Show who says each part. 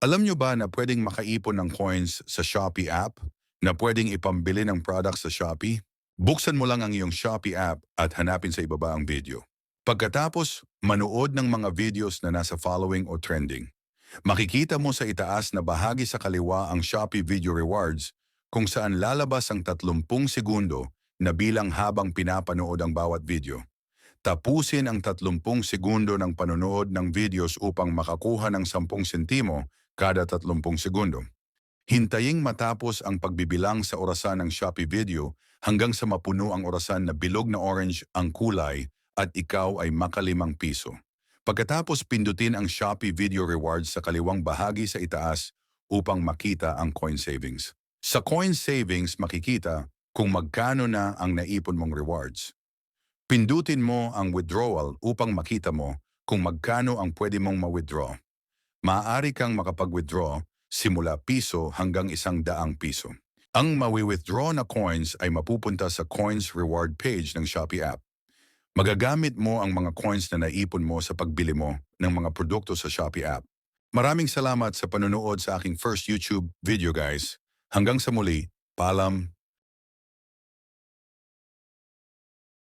Speaker 1: Alam nyo ba na pwedeng makaipon ng coins sa Shopee app na pwedeng ipambili ng products sa Shopee? Buksan mo lang ang iyong Shopee app at hanapin sa ibaba ang video. Pagkatapos, manood ng mga videos na nasa following o trending. Makikita mo sa itaas na bahagi sa kaliwa ang Shopee Video Rewards kung saan lalabas ang 30 segundo na bilang habang pinapanood ang bawat video. Tapusin ang 30 segundo ng panonood ng videos upang makakuha ng 10 sentimo kada 30 segundo. Hintaying matapos ang pagbibilang sa orasan ng Shopee video hanggang sa mapuno ang orasan na bilog na orange ang kulay at ikaw ay makalimang piso. Pagkatapos pindutin ang Shopee Video Rewards sa kaliwang bahagi sa itaas upang makita ang coin savings. Sa coin savings makikita kung magkano na ang naipon mong rewards. Pindutin mo ang withdrawal upang makita mo kung magkano ang pwede mong ma-withdraw. Maaari kang makapag-withdraw simula piso hanggang 100 piso. Ang mawi-withdraw na coins ay mapupunta sa Coins Reward page ng Shopee app. Magagamit mo ang mga coins na naipon mo sa pagbili mo ng mga produkto sa Shopee app. Maraming salamat sa panonood sa aking first YouTube video guys. Hanggang sa muli, paalam!